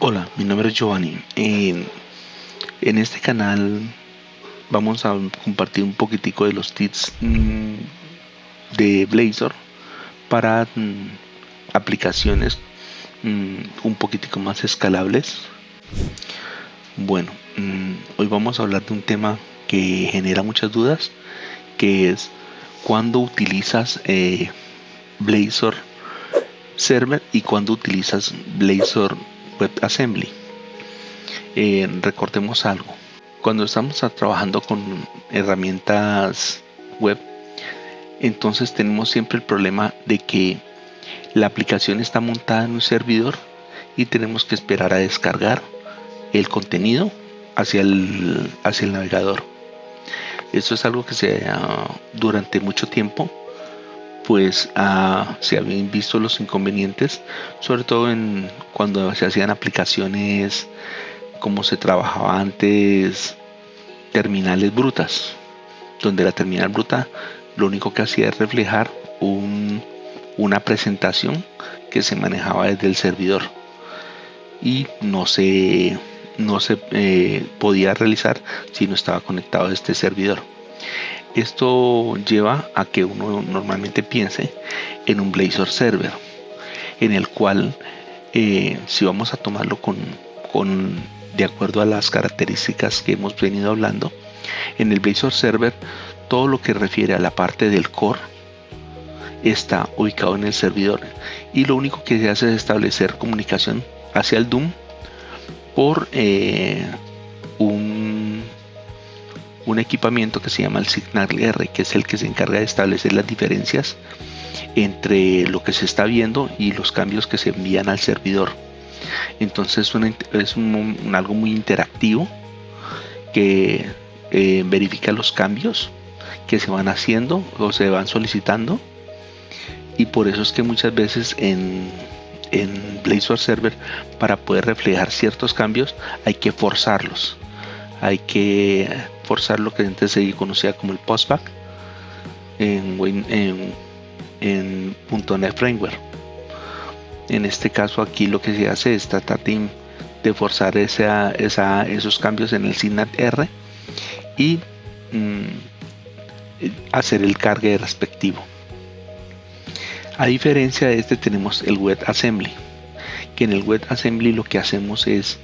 Hola, mi nombre es Giovanni. En este canal vamos a compartir un poquitico de los tips de Blazor para aplicaciones un poquitico más escalables. Bueno, hoy vamos a hablar de un tema que genera muchas dudas, que es cuándo utilizas Blazor Server y cuándo utilizas Blazor WebAssembly. Recordemos algo. Cuando estamos trabajando con herramientas web, entonces tenemos siempre el problema de que la aplicación está montada en un servidor y tenemos que esperar a descargar el contenido hacia el navegador. Esto es algo que durante mucho tiempo pues se habían visto los inconvenientes, sobre todo cuando se hacían aplicaciones como se trabajaba antes, terminales brutas, donde la terminal bruta lo único que hacía es reflejar una presentación que se manejaba desde el servidor y no se podía realizar si no estaba conectado a este servidor. Esto lleva a que uno normalmente piense en un Blazor Server, en el cual si vamos a tomarlo de acuerdo a las características que hemos venido hablando, en el Blazor Server todo lo que refiere a la parte del core está ubicado en el servidor y lo único que se hace es establecer comunicación hacia el DOM por un equipamiento que se llama el Signal R, que es el que se encarga de establecer las diferencias entre lo que se está viendo y los cambios que se envían al servidor. Entonces es algo muy interactivo que verifica los cambios que se van haciendo o se van solicitando, y por eso es que muchas veces en Blazor Server, para poder reflejar ciertos cambios, hay que forzarlos. Hay que forzar lo que antes se conocía como el postback en .NET Framework. En este caso aquí lo que se hace es tratar de forzar esos cambios en el Signal R y hacer el cargue respectivo. A diferencia de este, tenemos el WebAssembly, que en el WebAssembly lo que hacemos es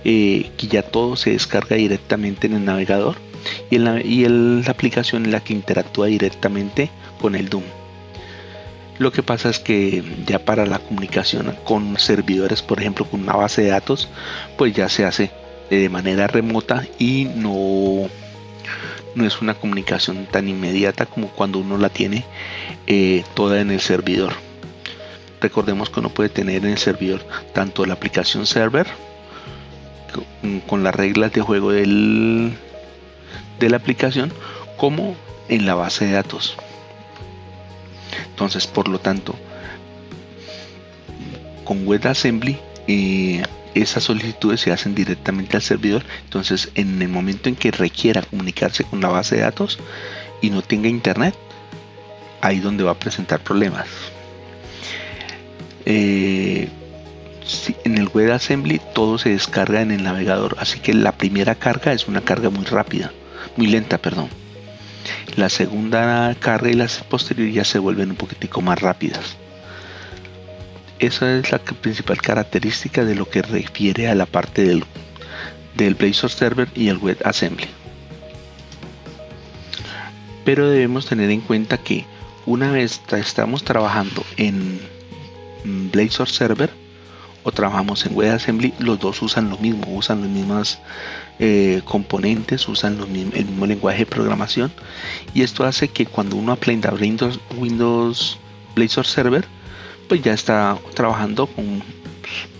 que ya todo se descarga directamente en el navegador y la aplicación es la que interactúa directamente con el DOM. Lo que pasa es que ya para la comunicación con servidores, por ejemplo con una base de datos, pues ya se hace de manera remota y no es una comunicación tan inmediata como cuando uno la tiene toda en el servidor. Recordemos que uno puede tener en el servidor tanto la aplicación server con las reglas de juego de la aplicación como en la base de datos. Entonces, por lo tanto, con WebAssembly esas solicitudes se hacen directamente al servidor. Entonces, en el momento en que requiera comunicarse con la base de datos y no tenga internet, ahí donde va a presentar problemas. En el WebAssembly todo se descarga en el navegador, así que la primera carga es una carga muy lenta. La segunda carga y las posteriores ya se vuelven un poquitico más rápidas. Esa es la principal característica de lo que refiere a la parte del Blazor Server y el WebAssembly. Pero debemos tener en cuenta que una vez estamos trabajando en Blazor Server o trabajamos en WebAssembly, los dos usan lo mismo, usan los mismos componentes, usan el mismo lenguaje de programación, y esto hace que cuando uno aprenda Windows Blazor Server, pues ya está trabajando con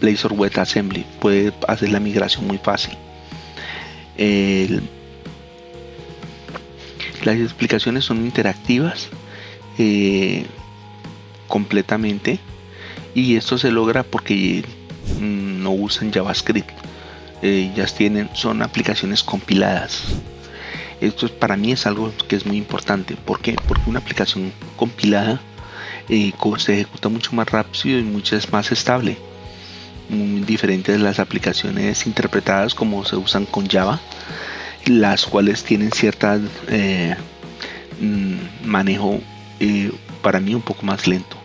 Blazor WebAssembly, puede hacer la migración muy fácil. Las explicaciones son interactivas completamente, y esto se logra porque no usan JavaScript, son aplicaciones compiladas. Esto para mí es algo que es muy importante. ¿Por qué? Porque una aplicación compilada se ejecuta mucho más rápido y mucho más estable. muy diferentes de las aplicaciones interpretadas como se usan con Java, las cuales tienen cierta manejo para mí un poco más lento.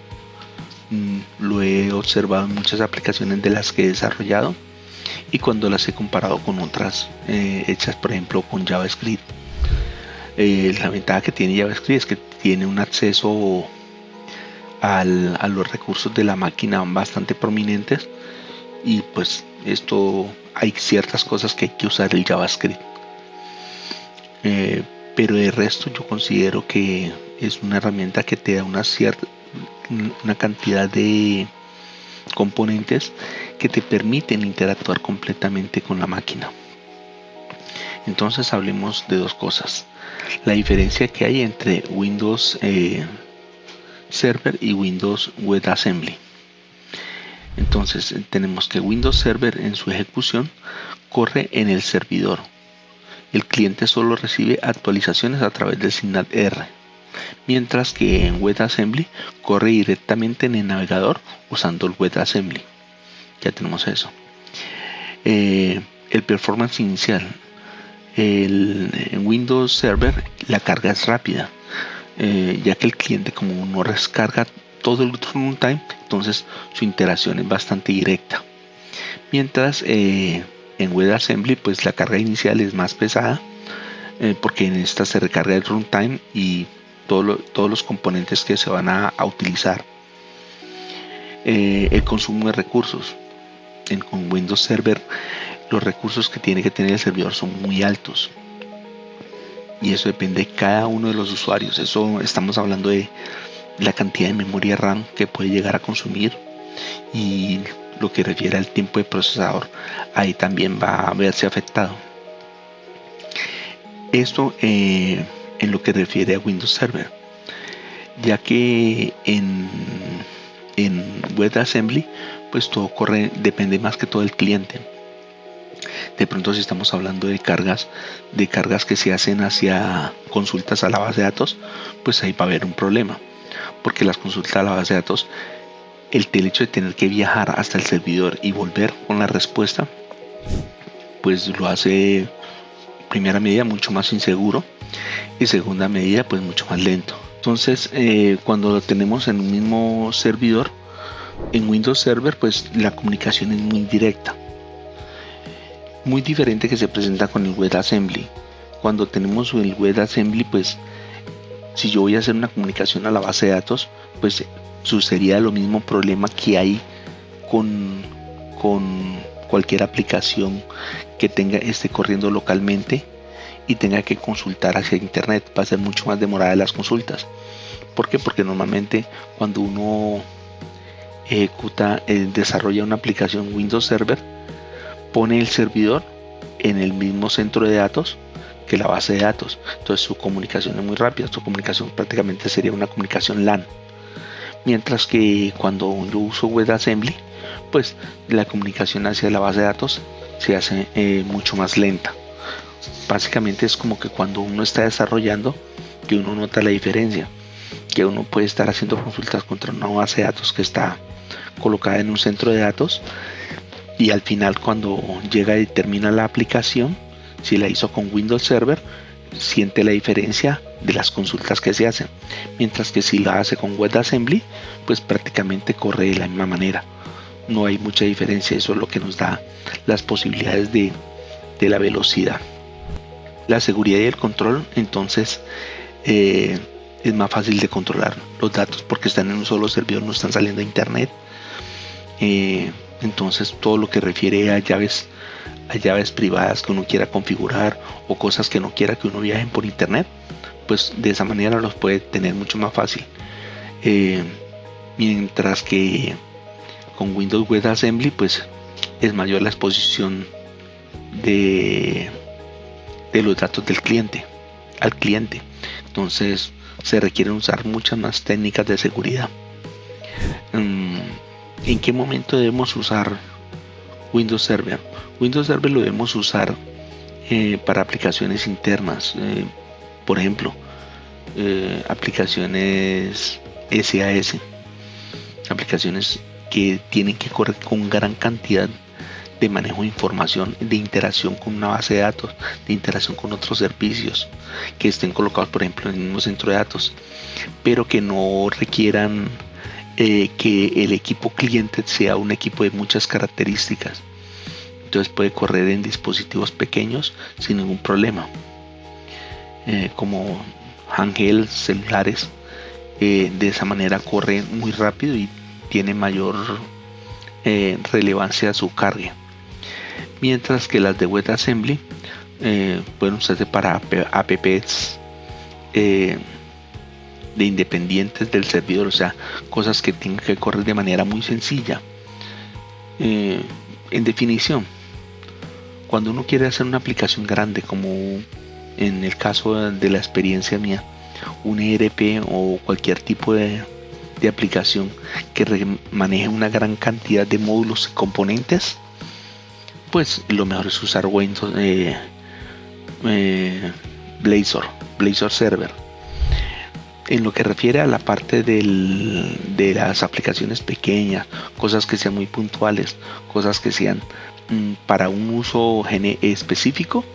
Lo he observado en muchas aplicaciones de las que he desarrollado y cuando las he comparado con otras hechas por ejemplo con JavaScript. La ventaja que tiene JavaScript es que tiene un acceso a los recursos de la máquina bastante prominentes, y pues esto hay ciertas cosas que hay que usar el JavaScript, pero el resto yo considero que es una herramienta que te da una cantidad de componentes que te permiten interactuar completamente con la máquina. Entonces hablemos de dos cosas: la diferencia que hay entre Windows Server y Windows WebAssembly. Entonces tenemos que Windows Server en su ejecución corre en el servidor. El cliente solo recibe actualizaciones a través del señal R, mientras que en WebAssembly corre directamente en el navegador usando el WebAssembly. Ya tenemos eso. El performance inicial. En Windows Server la carga es rápida, ya que el cliente como no descarga todo el runtime, entonces su interacción es bastante directa. Mientras en WebAssembly pues la carga inicial es más pesada, porque en esta se recarga el runtime y todos los componentes que se van a utilizar. El consumo de recursos. Con Windows Server los recursos que tiene que tener el servidor son muy altos, y eso depende de cada uno de los usuarios. Eso estamos hablando de la cantidad de memoria RAM que puede llegar a consumir, y lo que refiere al tiempo de procesador, ahí también va a verse afectado. Esto en lo que refiere a Windows Server, ya que en WebAssembly pues todo depende más que todo del cliente. De pronto si estamos hablando de cargas que se hacen hacia consultas a la base de datos, pues ahí va a haber un problema, porque las consultas a la base de datos, el hecho de tener que viajar hasta el servidor y volver con la respuesta, pues lo hace, primera medida, mucho más inseguro, y segunda medida, pues mucho más lento. Entonces cuando lo tenemos en un mismo servidor, en Windows Server, pues la comunicación es muy directa, muy diferente que se presenta con el WebAssembly. Cuando tenemos el WebAssembly, pues si yo voy a hacer una comunicación a la base de datos, pues sucedería lo mismo problema que hay con cualquier aplicación que esté corriendo localmente y tenga que consultar hacia internet. Va a ser mucho más demorada las consultas. ¿Por qué? Porque normalmente cuando uno desarrolla una aplicación Windows Server, pone el servidor en el mismo centro de datos que la base de datos. Entonces su comunicación es muy rápida. Su comunicación prácticamente sería una comunicación LAN. Mientras que cuando yo uso WebAssembly, pues la comunicación hacia la base de datos se hace mucho más lenta. Básicamente es como que cuando uno está desarrollando, que uno nota la diferencia, que uno puede estar haciendo consultas contra una base de datos que está colocada en un centro de datos, y al final cuando llega y termina la aplicación, si la hizo con Windows Server, siente la diferencia de las consultas que se hacen, mientras que si la hace con WebAssembly, pues prácticamente corre de la misma manera. No hay mucha diferencia. Eso es lo que nos da las posibilidades de la velocidad. La seguridad y el control, entonces es más fácil de controlar los datos porque están en un solo servidor, no están saliendo a internet. Entonces todo lo que refiere a llaves privadas que uno quiera configurar, o cosas que no quiera que uno viaje por internet, pues de esa manera los puede tener mucho más fácil. Mientras que con Windows WebAssembly pues es mayor la exposición de los datos del cliente al cliente. Entonces se requieren usar muchas más técnicas de seguridad. ¿En qué momento debemos usar Windows Server? Windows Server lo debemos usar para aplicaciones internas, por ejemplo aplicaciones SAS, aplicaciones que tienen que correr con gran cantidad de manejo de información, de interacción con una base de datos, de interacción con otros servicios que estén colocados, por ejemplo, en el mismo centro de datos, pero que no requieran que el equipo cliente sea un equipo de muchas características. Entonces puede correr en dispositivos pequeños sin ningún problema, como handheld, celulares. De esa manera corre muy rápido y tiene mayor relevancia a su carga. Mientras que las de WebAssembly pueden usarse para apps de independientes del servidor, o sea, cosas que tienen que correr de manera muy sencilla. En definición, cuando uno quiere hacer una aplicación grande, como en el caso de la experiencia mía, un ERP o cualquier tipo de aplicación que maneje una gran cantidad de módulos y componentes, pues lo mejor es usar Windows, Blazor Server. En lo que refiere a la parte de las aplicaciones pequeñas, cosas que sean muy puntuales, cosas que sean para un uso específico,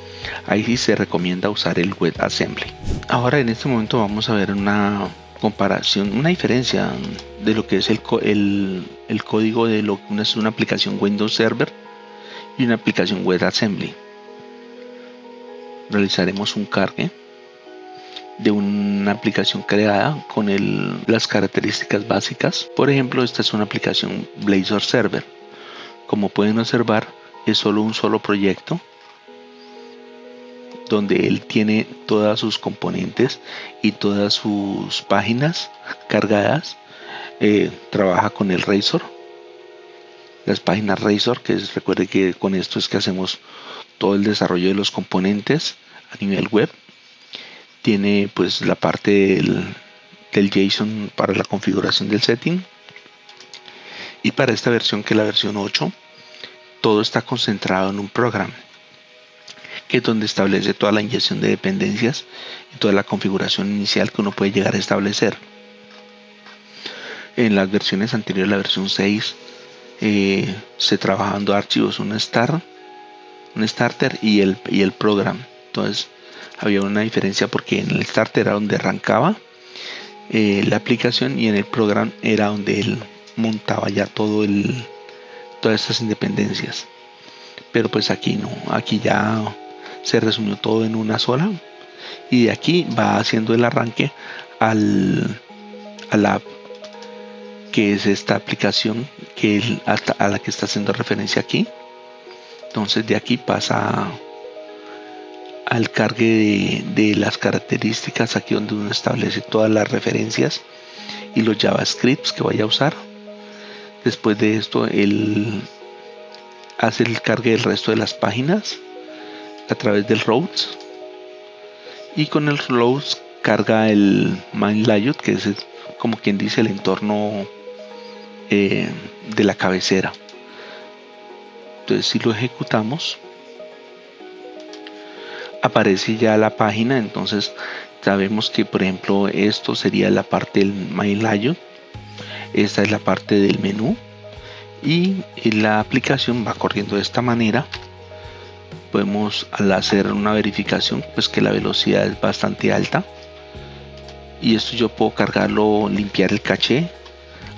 ahí sí se recomienda usar el WebAssembly. Ahora en este momento vamos a ver una comparación, una diferencia de lo que es el código de lo que es una aplicación Windows Server y una aplicación WebAssembly. Realizaremos un cargue de una aplicación creada con las características básicas. Por ejemplo, esta es una aplicación Blazor Server. Como pueden observar, es solo un solo proyecto donde él tiene todas sus componentes y todas sus páginas cargadas. Trabaja con el Razor, las páginas Razor, que recuerde que con esto es que hacemos todo el desarrollo de los componentes a nivel web. Tiene pues la parte del JSON para la configuración del setting, y para esta versión, que es la versión 8, todo está concentrado en un programa, que es donde establece toda la inyección de dependencias y toda la configuración inicial que uno puede llegar a establecer. En las versiones anteriores, la versión 6, se trabajando archivos, un starter y el program. Entonces había una diferencia, porque en el starter era donde arrancaba la aplicación, y en el program era donde él montaba ya todas estas independencias. Pero pues aquí no, aquí ya se resumió todo en una sola, y de aquí va haciendo el arranque a la app, que es esta aplicación a la que está haciendo referencia aquí. Entonces de aquí pasa al cargue de las características, aquí donde uno establece todas las referencias y los JavaScripts que vaya a usar. Después de esto, él hace el cargue del resto de las páginas a través del routes, y con el routes carga el main layout, que es como quien dice el entorno de la cabecera. Entonces, si lo ejecutamos, aparece ya la página. Entonces sabemos que, por ejemplo, esto sería la parte del main layout, esta es la parte del menú, y la aplicación va corriendo de esta manera. Podemos, al hacer una verificación, pues que la velocidad es bastante alta, y esto yo puedo cargarlo, limpiar el caché,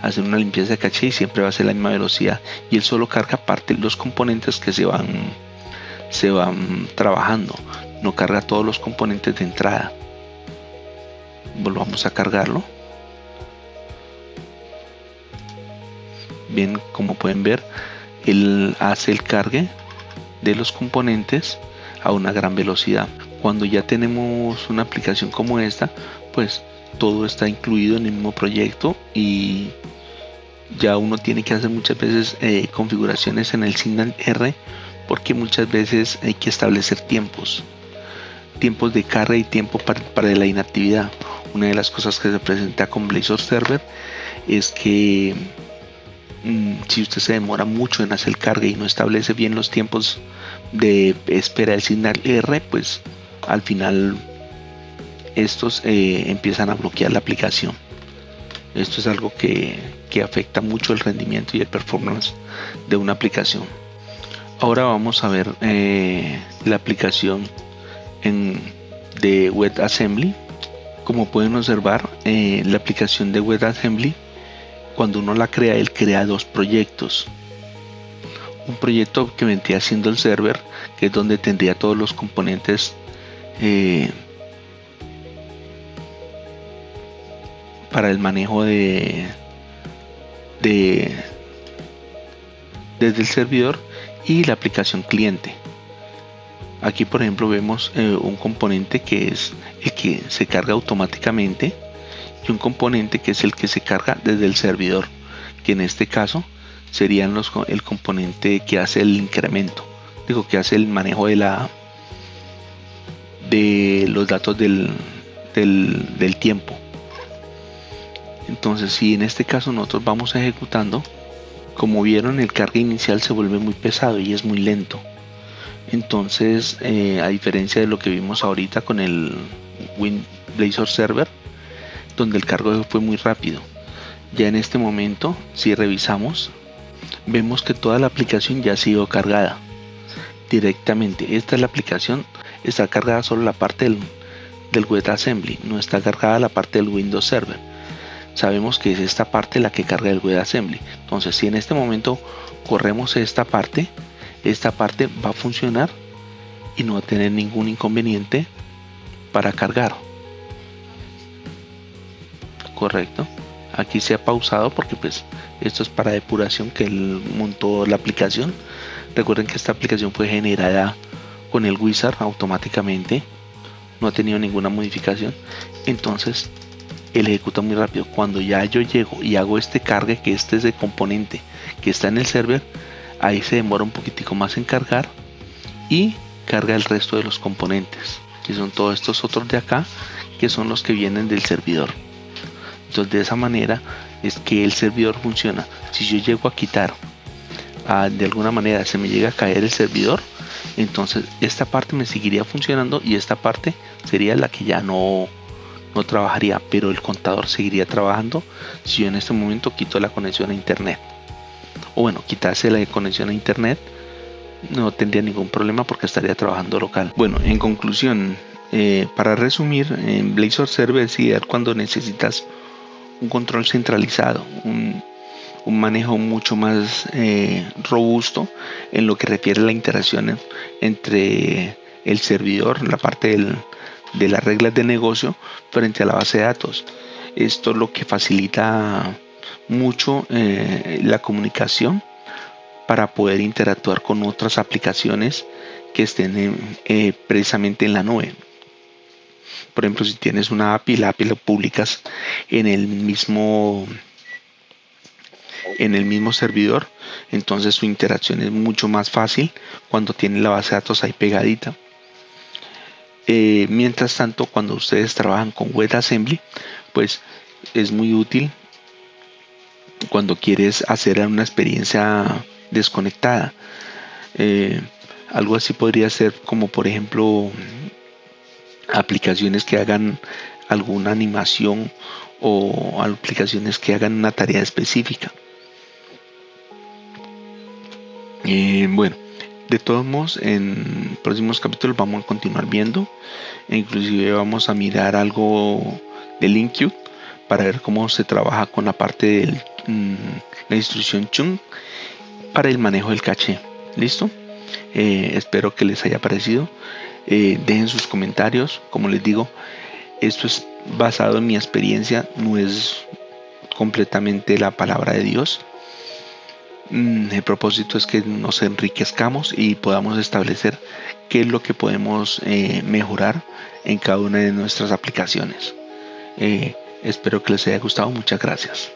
hacer una limpieza de caché, y siempre va a ser la misma velocidad, y él solo carga parte de los componentes que se van trabajando, no carga todos los componentes de entrada. Volvamos a cargarlo. Bien, como pueden ver, él hace el cargue de los componentes a una gran velocidad. Cuando ya tenemos una aplicación como esta, pues todo está incluido en el mismo proyecto, y ya uno tiene que hacer muchas veces configuraciones en el Signal R, porque muchas veces hay que establecer tiempos de carga y tiempo para la inactividad. Una de las cosas que se presenta con Blazor Server es que si usted se demora mucho en hacer el carga y no establece bien los tiempos de espera del Signal R, pues al final estos empiezan a bloquear la aplicación. Esto es algo que que afecta mucho el rendimiento y el performance de una aplicación. Ahora vamos a ver la aplicación de WebAssembly. Como pueden observar, la aplicación de WebAssembly, cuando uno la crea, él crea dos proyectos. Un proyecto que vendría siendo el server, que es donde tendría todos los componentes para el manejo desde el servidor, y la aplicación cliente. Aquí por ejemplo vemos un componente que es el que se carga automáticamente y un componente que es el que se carga desde el servidor, que en este caso serían el componente que hace el incremento, que hace el manejo de los datos del tiempo. Entonces, si en este caso nosotros vamos ejecutando, como vieron, el carga inicial se vuelve muy pesado y es muy lento. Entonces, a diferencia de lo que vimos ahorita con el Blazor Server, donde el cargo fue muy rápido, ya en este momento, si revisamos, vemos que toda la aplicación ya ha sido cargada directamente. Esta es la aplicación, está cargada solo la parte del WebAssembly, no está cargada la parte del Windows Server. Sabemos que es esta parte la que carga el WebAssembly. Entonces, si en este momento corremos esta parte va a funcionar y no va a tener ningún inconveniente para cargar. Correcto. Aquí se ha pausado porque pues esto es para depuración, que él montó la aplicación. Recuerden que esta aplicación fue generada con el Wizard automáticamente, no ha tenido ninguna modificación. Entonces él ejecuta muy rápido. Cuando ya yo llego y hago este cargue, que este es el componente que está en el server, ahí se demora un poquitico más en cargar y carga el resto de los componentes, que son todos estos otros de acá, que son los que vienen del servidor. Entonces de esa manera es que el servidor funciona. Si yo llego a quitar, de alguna manera se me llega a caer el servidor, entonces esta parte me seguiría funcionando y esta parte sería la que ya no trabajaría, pero el contador seguiría trabajando si yo en este momento quito la conexión a internet. O bueno, quitarse la conexión a internet no tendría ningún problema porque estaría trabajando local. Bueno, en conclusión, para resumir, en Blazor Server es ideal cuando necesitas un control centralizado, un manejo mucho más robusto en lo que refiere a la interacción entre el servidor, la parte de las reglas de negocio frente a la base de datos. Esto es lo que facilita mucho la comunicación para poder interactuar con otras aplicaciones que estén precisamente en la nube. Por ejemplo, si tienes una API, la API lo publicas en el mismo servidor, entonces su interacción es mucho más fácil cuando tiene la base de datos ahí pegadita. Mientras tanto, cuando ustedes trabajan con WebAssembly, pues es muy útil cuando quieres hacer una experiencia desconectada. Algo así podría ser como, por ejemplo, aplicaciones que hagan alguna animación o aplicaciones que hagan una tarea específica. Bueno, de todos modos, en próximos capítulos vamos a continuar viendo, e inclusive vamos a mirar algo de LinkQt para ver cómo se trabaja con la parte de la instrucción chunk para el manejo del caché. ¿Listo? Espero que les haya parecido. Dejen sus comentarios. Como les digo, esto es basado en mi experiencia, no es completamente la palabra de Dios. El propósito es que nos enriquezcamos y podamos establecer qué es lo que podemos mejorar en cada una de nuestras aplicaciones. Espero que les haya gustado. Muchas gracias.